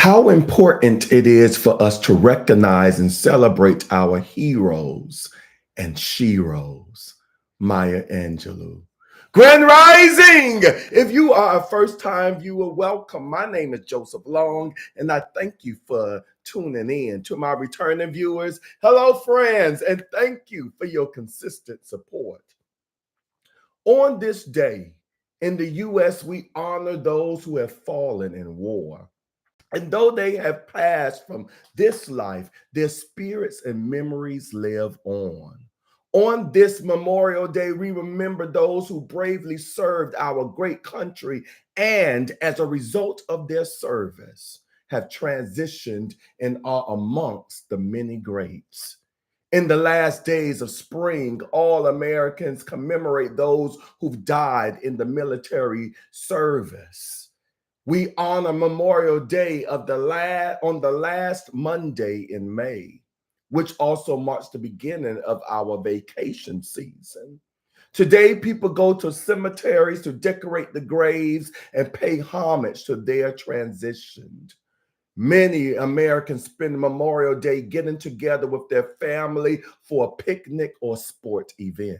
How important it is for us to recognize and celebrate our heroes and sheroes. Maya Angelou. Grand Rising! If you are a first time viewer, welcome. My name is Joseph Long, and I thank you for tuning in. To my returning viewers, hello, friends, and thank you for your consistent support. On this day in the U.S., we honor those who have fallen in war. And though they have passed from this life, their spirits and memories live on. On this Memorial Day, we remember those who bravely served our great country and, as a result of their service, have transitioned and are amongst the many greats. In the last days of spring, all Americans commemorate those who've died in the military service. We honor Memorial Day on the last Monday in May, which also marks the beginning of our vacation season. Today, people go to cemeteries to decorate the graves and pay homage to their transitioned. Many Americans spend Memorial Day getting together with their family for a picnic or sport event.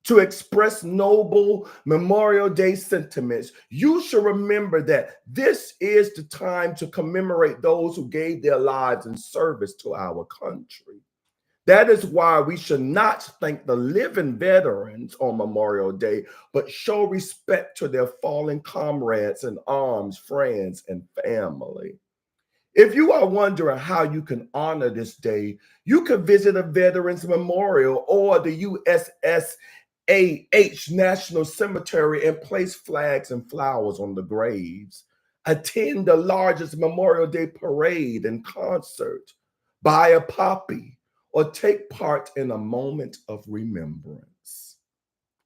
To express noble Memorial Day sentiments, you should remember that this is the time to commemorate those who gave their lives in service to our country. That is why we should not thank the living veterans on Memorial Day, but show respect to their fallen comrades in arms, friends, and family. If you are wondering how you can honor this day, you can visit a Veterans Memorial or the USSAH National Cemetery and place flags and flowers on the graves. Attend the largest Memorial Day parade and concert. Buy a poppy or take part in a moment of remembrance.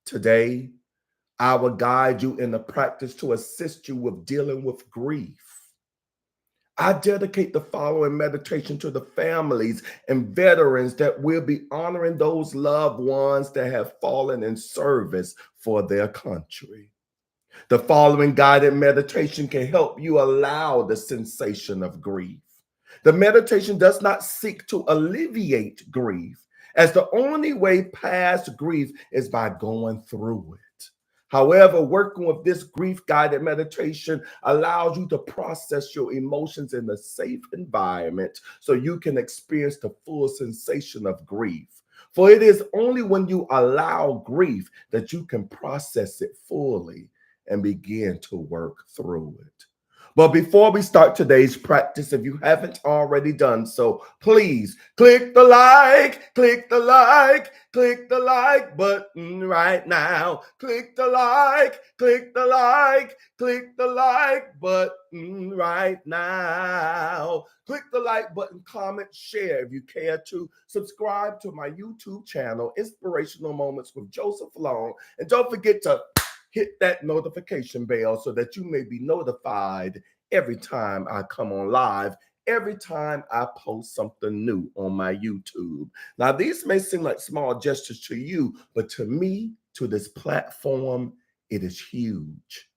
Today, I will guide you in the practice to assist you with dealing with grief. I dedicate the following meditation to the families and veterans that will be honoring those loved ones that have fallen in service for their country. The following guided meditation can help you allow the sensation of grief. The meditation does not seek to alleviate grief, as the only way past grief is by going through it. However, working with this grief guided meditation allows you to process your emotions in a safe environment so you can experience the full sensation of grief. For it is only when you allow grief that you can process it fully and begin to work through it. But before we start today's practice, if you haven't already done so, please click the like, click the like, click the like button right now. Click the like, click the like, click the like button right now. Click the like button, comment, share if you care to. Subscribe to my YouTube channel, Inspirational Moments with Joseph Long. And don't forget to hit that notification bell so that you may be notified every time I come on live, every time I post something new on my YouTube. Now, these may seem like small gestures to you, but to me, to this platform, it is huge,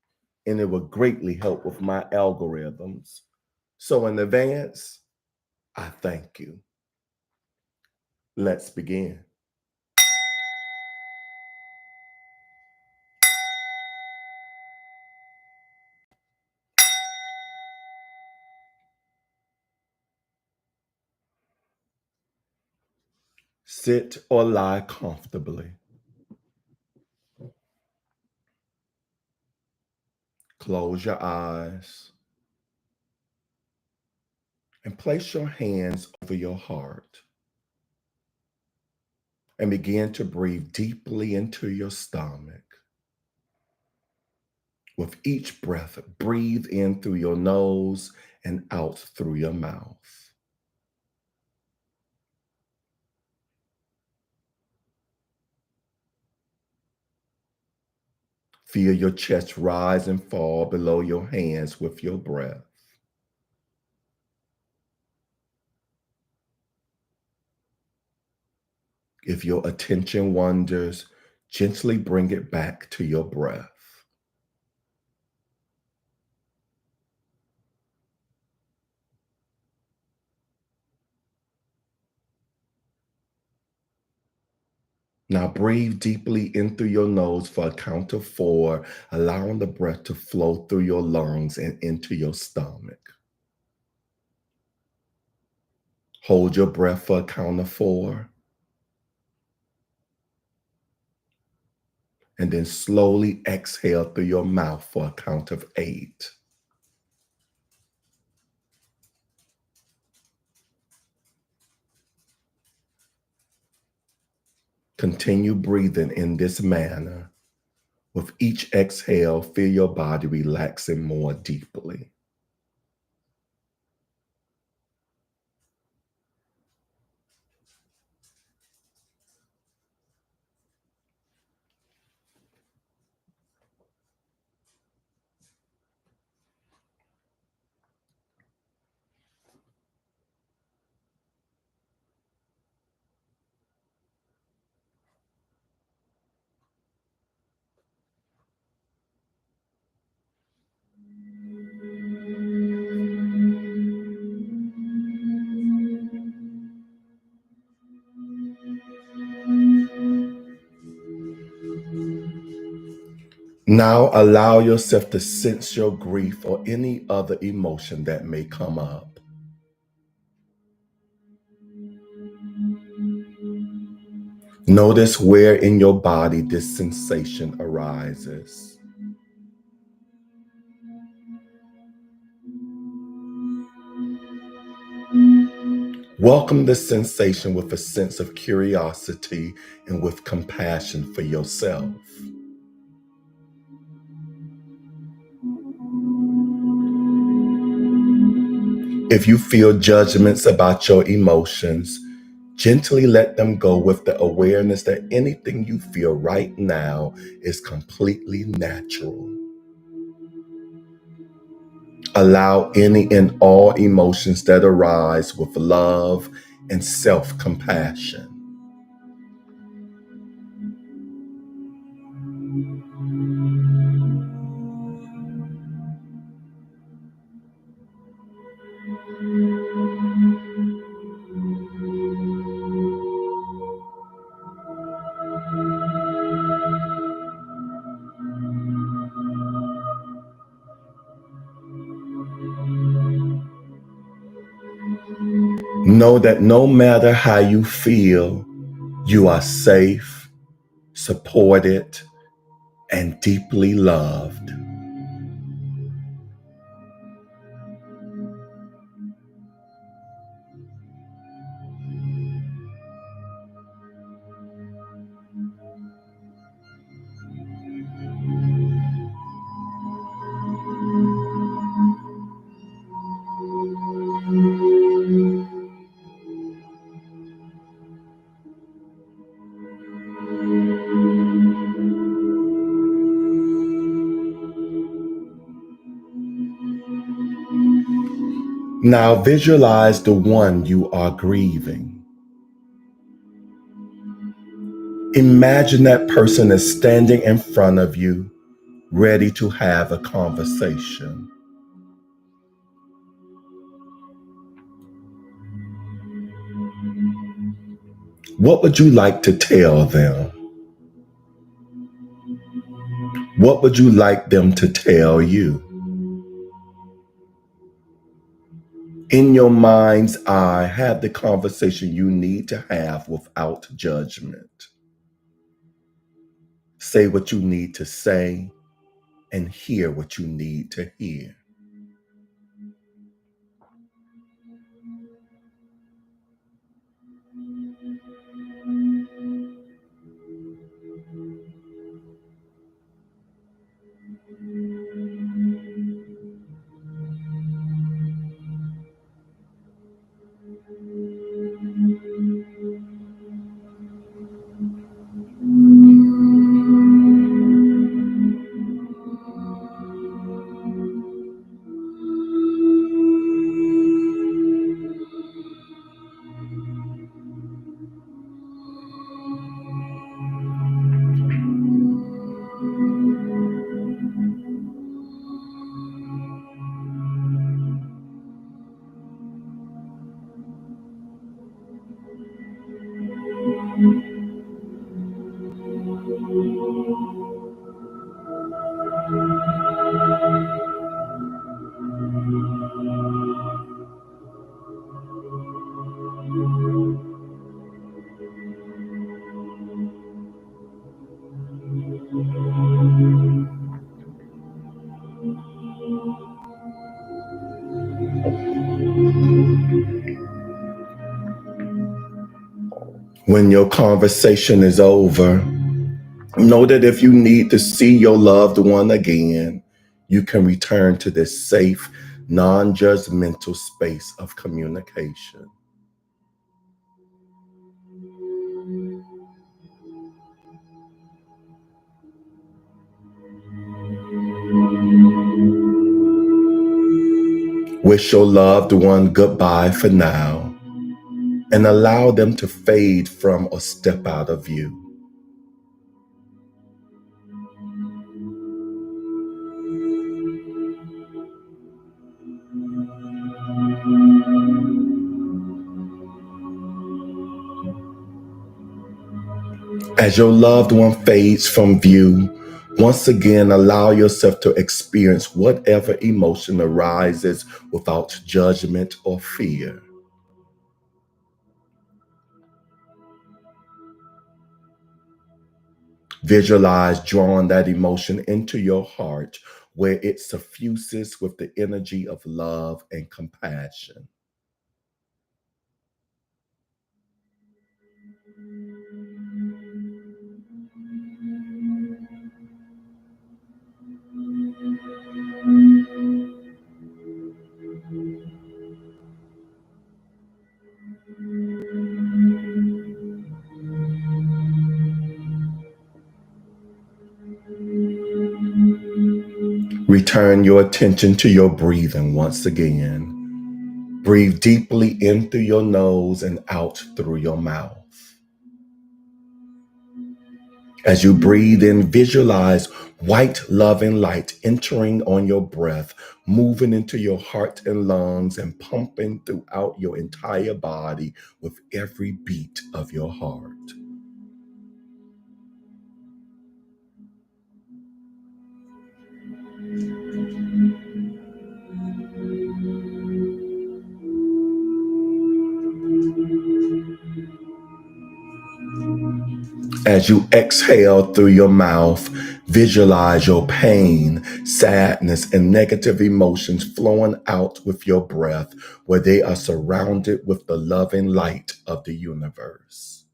and it will greatly help with my algorithms. So in advance, I thank you. Let's begin. Sit or lie comfortably. Close your eyes and place your hands over your heart and begin to breathe deeply into your stomach. With each breath, breathe in through your nose and out through your mouth. Feel your chest rise and fall below your hands with your breath. If your attention wanders, gently bring it back to your breath. Now breathe deeply in through your nose for a count of 4, allowing the breath to flow through your lungs and into your stomach. Hold your breath for a count of 4. And then slowly exhale through your mouth for a count of 8. Continue breathing in this manner. With each exhale, feel your body relaxing more deeply. Now allow yourself to sense your grief or any other emotion that may come up. Notice where in your body this sensation arises. Welcome the sensation with a sense of curiosity and with compassion for yourself. If you feel judgments about your emotions, gently let them go with the awareness that anything you feel right now is completely natural. Allow any and all emotions that arise with love and self-compassion. Know that no matter how you feel, you are safe, supported, and deeply loved. Now visualize the one you are grieving. Imagine that person is standing in front of you, ready to have a conversation. What would you like to tell them? What would you like them to tell you? In your mind's eye, have the conversation you need to have without judgment. Say what you need to say and hear what you need to hear. When your conversation is over, know that if you need to see your loved one again, you can return to this safe, non judgmental space of communication. Wish your loved one goodbye for now and allow them to fade from or step out of view. As your loved one fades from view, once again allow yourself to experience whatever emotion arises without judgment or fear. Visualize drawing that emotion into your heart where it suffuses with the energy of love and compassion. Return your attention to your breathing once again. Breathe deeply in through your nose and out through your mouth. As you breathe in, visualize white loving light entering on your breath, moving into your heart and lungs and pumping throughout your entire body with every beat of your heart. As you exhale through your mouth, visualize your pain, sadness, and negative emotions flowing out with your breath, where they are surrounded with the loving light of the universe.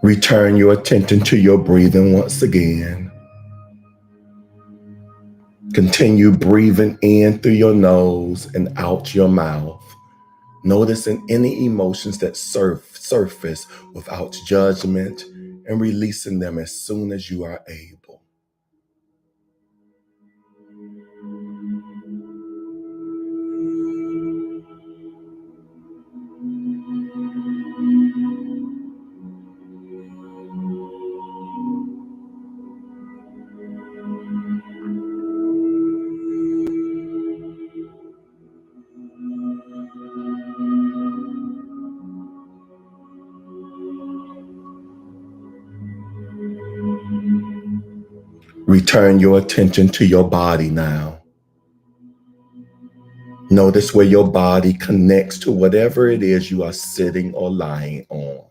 Return your attention to your breathing once again. Continue breathing in through your nose and out your mouth. Noticing any emotions that surface without judgment and releasing them as soon as you are able. Return your attention to your body now. Notice where your body connects to whatever it is you are sitting or lying on.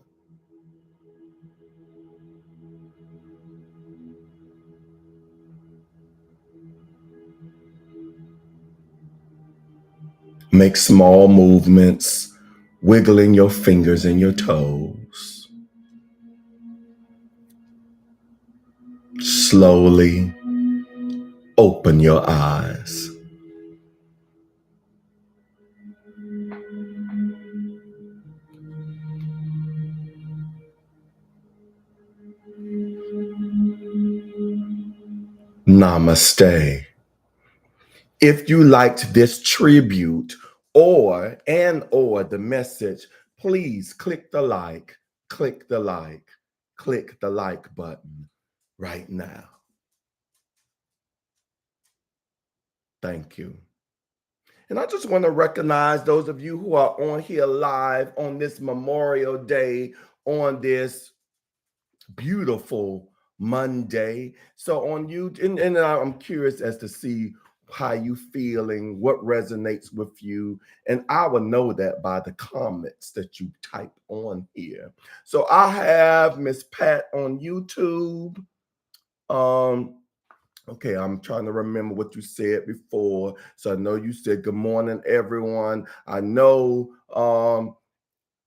Make small movements, wiggling your fingers and your toes. Slowly open your eyes. Namaste. If you liked this tribute or the message, please click the like, click the like, click the like button right now. Thank you. And I just want to recognize those of you who are on here live on this Memorial Day, on this beautiful Monday. So on you, and I'm curious as to see how you feeling, what resonates with you, and I will know that by the comments that you type on here. So I have Miss Pat on YouTube. Um, Okay, I'm trying to remember what you said before. So I know you said good morning, everyone. I know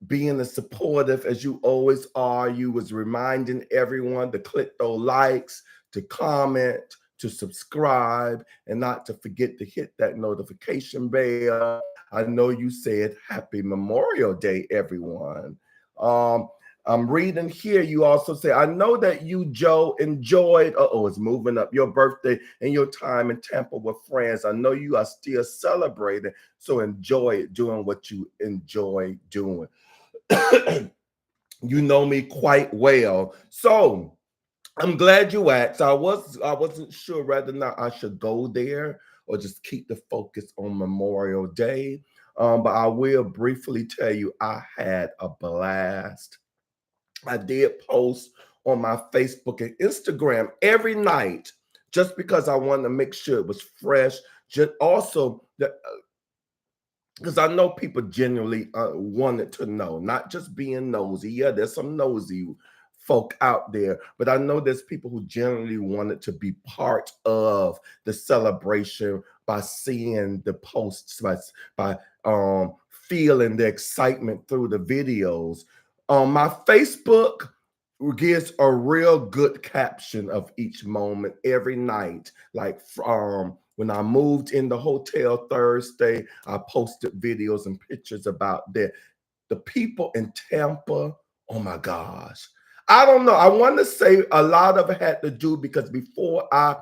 being as supportive as you always are, you was reminding everyone to click those likes, to comment, to subscribe, and not to forget to hit that notification bell. I know you said happy Memorial Day, everyone. Um, I'm reading here. You also say, I know that you, Joe, enjoyed, it's moving up, your birthday and your time in Tampa with friends. I know you are still celebrating, so enjoy it, doing what you enjoy doing. You know me quite well. So I'm glad you asked. I wasn't sure whether or not I should go there or just keep the focus on Memorial Day. But I will briefly tell you I had a blast. I did post on my Facebook and Instagram every night just because I wanted to make sure it was fresh. Just also the because I know people genuinely wanted to know, not just being nosy. Yeah, there's some nosy folk out there, but I know there's people who generally wanted to be part of the celebration by seeing the posts, by feeling the excitement through the videos. My Facebook gives a real good caption of each moment every night, like from when I moved in the hotel Thursday, I posted videos and pictures about that. The people in Tampa, oh my gosh. I don't know. I want to say a lot of it had to do because before I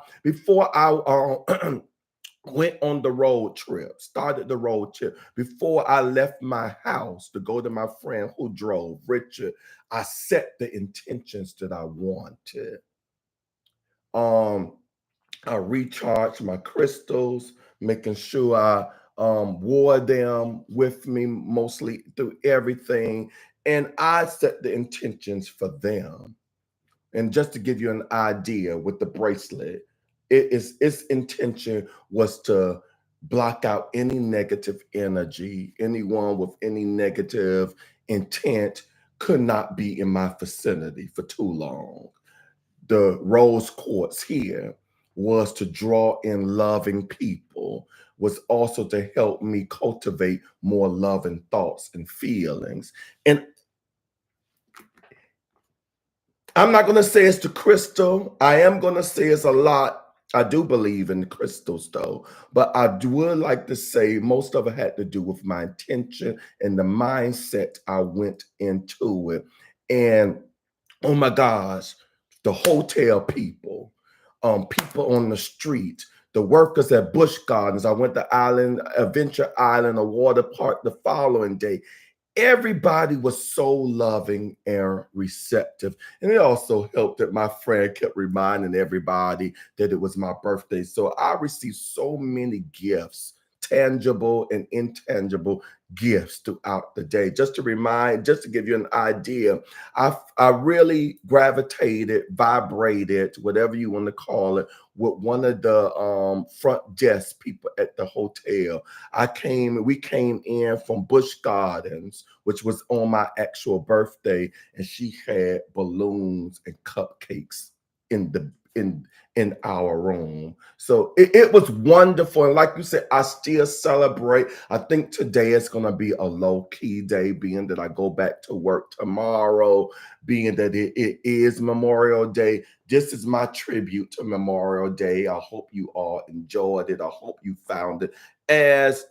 went on the road trip, started the road trip, before I left my house to go to my friend who drove, Richard, I set the intentions that I wanted. Um, I recharged my crystals, making sure I wore them with me mostly through everything. And I set the intentions for them. And just to give you an idea with the bracelet, its intention was to block out any negative energy. Anyone with any negative intent could not be in my vicinity for too long. The rose quartz here was to draw in loving people, was also to help me cultivate more loving thoughts and feelings. And I'm not going to say it's the crystal. I am going to say it's a lot. I do believe in the crystals though, but would like to say most of it had to do with my intention and the mindset I went into it. And oh my gosh, the hotel people, people on the street, the workers at Busch Gardens. I went to Adventure Island, a water park the following day. Everybody was so loving and receptive. And it also helped that my friend kept reminding everybody that it was my birthday. So I received so many gifts, tangible and intangible gifts throughout the day. Just to remind, just to give you an idea, I really gravitated, vibrated, whatever you want to call it, with one of the front desk people at the hotel. We came in from Busch Gardens, which was on my actual birthday, and she had balloons and cupcakes in the in our room. So it was wonderful. And like you said, I still celebrate. I think today is going to be a low-key day, being that I go back to work tomorrow, being that it is Memorial Day. This is my tribute to Memorial Day. I hope you all enjoyed it. I hope you found it as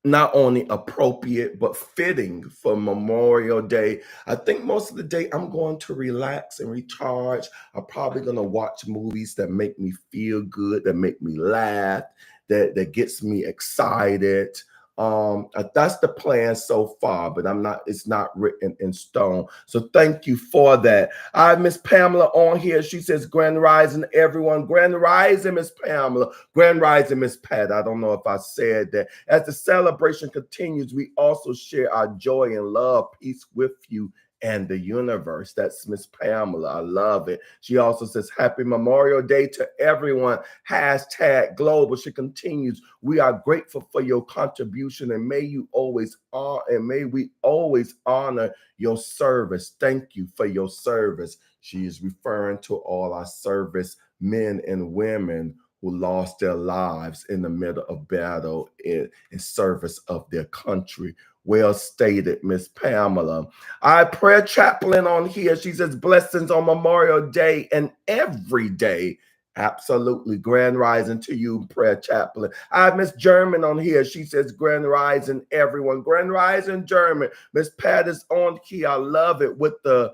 not only appropriate but fitting for Memorial Day. I think most of the day I'm going to relax and recharge. I'm probably going to watch movies that make me feel good, that make me laugh, that gets me excited. That's the plan so far, but it's not written in stone. So thank you for that. I have Miss Pamela on here. She says, Grand Rising, everyone. Grand Rising, Miss Pamela. Grand Rising, Miss Pat. I don't know if I said that. As the celebration continues, we also share our joy and love, peace with you and the universe. That's Miss Pamela. I love it. She also says, Happy Memorial Day to everyone. Hashtag global. She continues, we are grateful for your contribution and may you always honor and may we always honor your service. Thank you for your service. She is referring to all our service men and women who lost their lives in the middle of battle in service of their country. Well stated, Miss Pamela. Our prayer chaplain on here, she says, blessings on Memorial Day and every day. Absolutely. Grand rising to you, prayer chaplain. I have Miss German on here. She says, Grand rising, everyone. Grand rising, German. Miss Pat is on here. I love it with the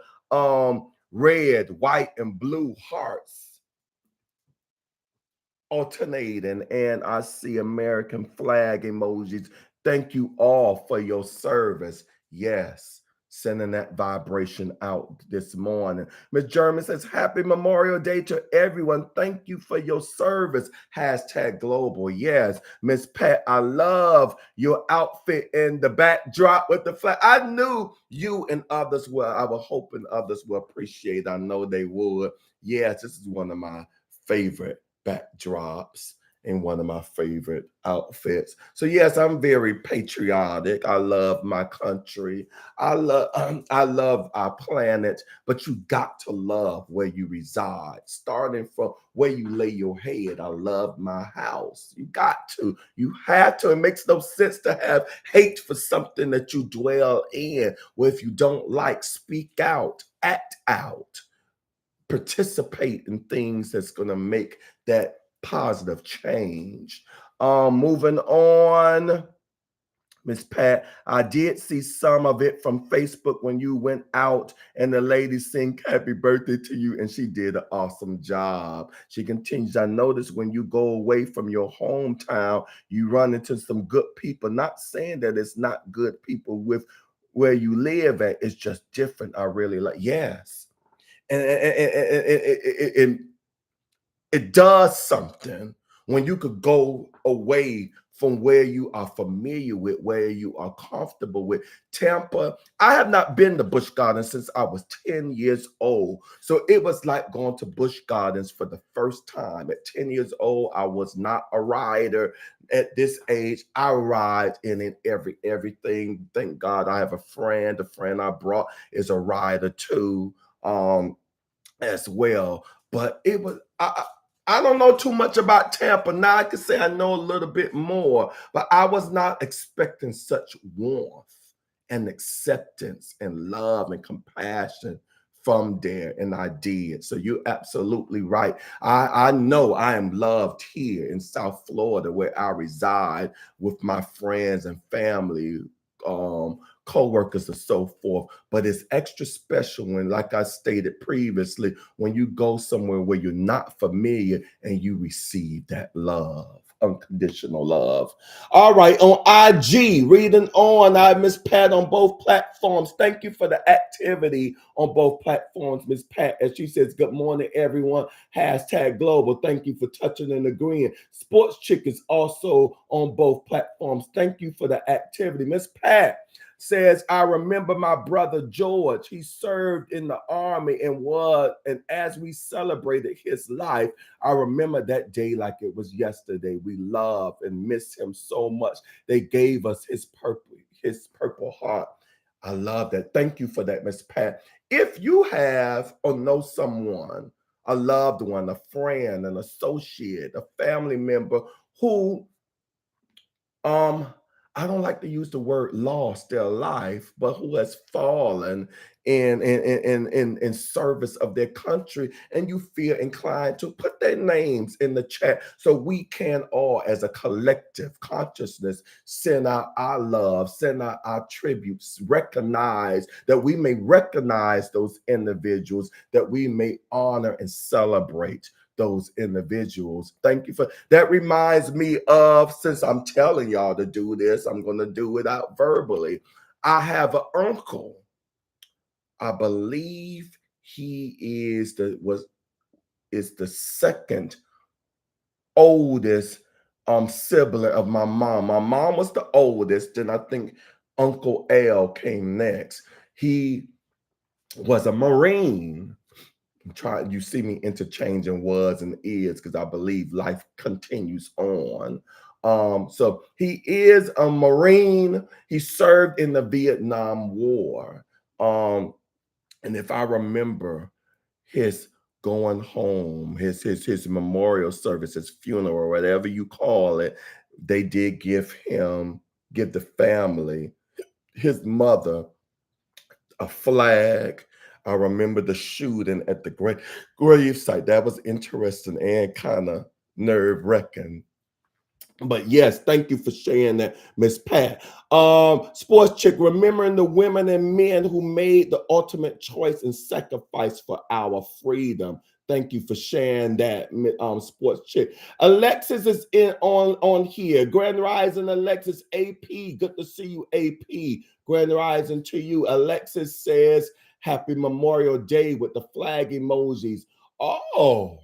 red, white, and blue hearts alternating, and I see American flag emojis. Thank you all for your service. Yes, sending that vibration out this morning. Miss German says, Happy Memorial Day to everyone. Thank you for your service. Hashtag global. Yes, Miss Pat, I love your outfit and the backdrop with the flag. I knew you and others were, I was hoping others will appreciate. I know they would. Yes, this is one of my favorite backdrops in one of my favorite outfits. So yes, I'm very patriotic. I love my country. I love our planet, but you got to love where you reside. Starting from where you lay your head. I love my house. You got to. You have to. It makes no sense to have hate for something that you dwell in. Well, if you don't like, speak out, act out, participate in things that's going to make that positive change. Moving on, Miss Pat, I did see some of it from Facebook when you went out and the lady sing happy birthday to you, and she did an awesome job. She continues, I noticed when you go away from your hometown, you run into some good people. Not saying that it's not good people with where you live at, it's just different. I really like, yes. And it does something when you could go away from where you are familiar with, where you are comfortable with. Tampa, I have not been to Busch Gardens since I was 10 years old. So it was like going to Busch Gardens for the first time. At 10 years old, I was not a rider. At this age, I ride in everything. Thank God I have a friend. The friend I brought is a rider too. As well. But it was I don't know too much about Tampa. Now I can say I know a little bit more, but I was not expecting such warmth and acceptance and love and compassion from there, and I did. So you're absolutely right. I know I am loved here in South Florida where I reside with my friends and family, co-workers and so forth. But it's extra special when, like I stated previously, when you go somewhere where you're not familiar and you receive that love, unconditional love. All right, on IG, reading on, I Miss Pat on both platforms. Thank you for the activity on both platforms, Miss Pat. As she says, good morning, everyone. Hashtag global. Thank you for touching and agreeing. Sports Chick is also on both platforms. Thank you for the activity. Miss Pat says, I remember my brother George. He served in the army and as we celebrated his life, I remember that day like it was yesterday. We love and miss him so much. They gave us his purple heart. I love that. Thank you for that, Miss Pat. If you have or know someone, a loved one, a friend, an associate, a family member who I don't like to use the word lost their life, but who has fallen in service of their country, and you feel inclined to put their names in the chat so we can all, as a collective consciousness, send out our love, send out our tributes, recognize that we may recognize those individuals, that we may honor and celebrate those individuals. Thank you for that. Reminds me of, since I'm telling y'all to do this, I'm going to do it out verbally. I have an uncle. I believe he is the second oldest sibling of my mom. My mom was the oldest, and I think Uncle L came next. He was a Marine. You see me interchanging was and is because I believe life continues on. So he is a Marine. He served in the Vietnam War. And if I remember his going home, his memorial service, his funeral, or whatever you call it, they did give the family, his mother, a flag. I remember the shooting at the grave site. That was interesting and kind of nerve-wracking. But yes, thank you for sharing that, Miss Pat. Sports Chick, remembering the women and men who made the ultimate choice and sacrifice for our freedom. Thank you for sharing that, Sports Chick. Alexis is on here. Grand Rising, Alexis. AP, good to see you, AP. Grand Rising to you. Alexis says, Happy Memorial Day with the flag emojis. Oh,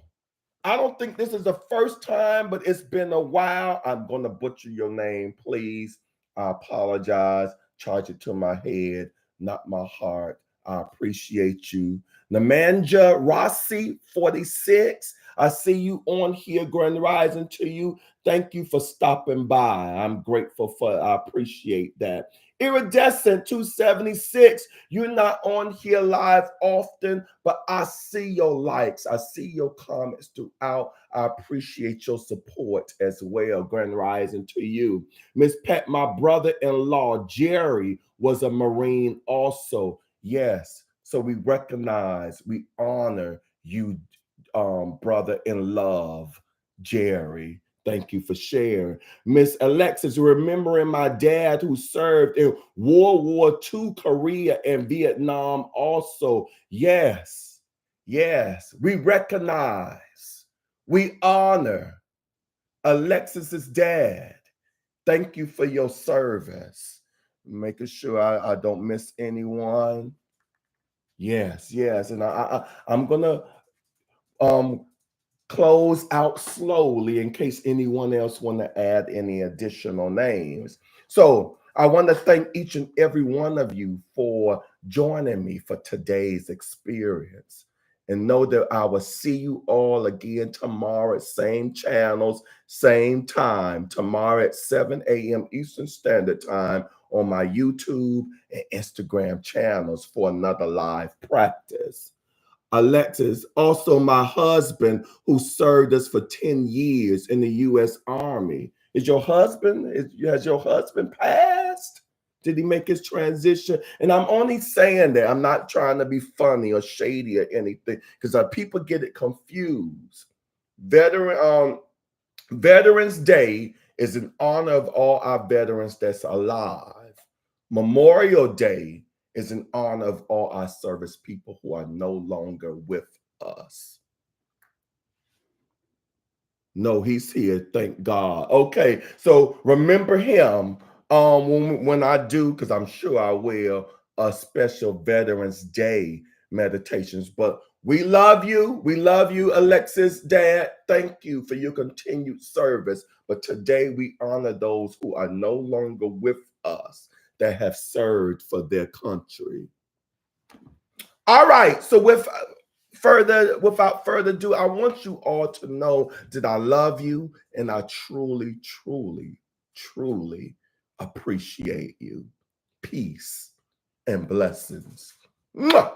I don't think this is the first time, but it's been a while. I'm going to butcher your name, please. I apologize. Charge it to my head, not my heart. I appreciate you. Nemanja Rossi, 46. I see you on here. Grand Rising to you. Thank you for stopping by. I'm grateful I appreciate that. Iridescent 276. You're not on here live often, but I see your likes. I see your comments throughout. I appreciate your support as well. Grand Rising to you. Miss Pat, my brother-in-law, Jerry, was a Marine also. Yes. So we recognize, we honor you, brother in love, Jerry. Thank you for sharing. Miss Alexis, remembering my dad who served in World War II, Korea, and Vietnam also. Yes, yes, we recognize, we honor Alexis's dad. Thank you for your service. Making sure I don't miss anyone. Yes, yes, and I'm gonna close out slowly in case anyone else want to add any additional names. So I want to thank each and every one of you for joining me for today's experience. And know that I will see you all again tomorrow at same channels, same time, tomorrow at 7 a.m. Eastern Standard Time on my YouTube and Instagram channels for another live practice. Alexis, also my husband who served us for 10 years in the U.S. Army. Has your husband passed? Did he make his transition? And I'm only saying that. I'm not trying to be funny or shady or anything because people get it confused. Veterans Day is in honor of all our veterans that's alive. Memorial Day is in honor of all our service people who are no longer with us. No, he's here. Thank God. Okay, so remember him when I do, because I'm sure I will, a special Veterans Day meditations. But we love you. We love you, Alexis, Dad. Thank you for your continued service. But today we honor those who are no longer with us that have served for their country. All right. So without further ado, I want you all to know that I love you and I truly, truly, truly appreciate you. Peace and blessings. Mwah!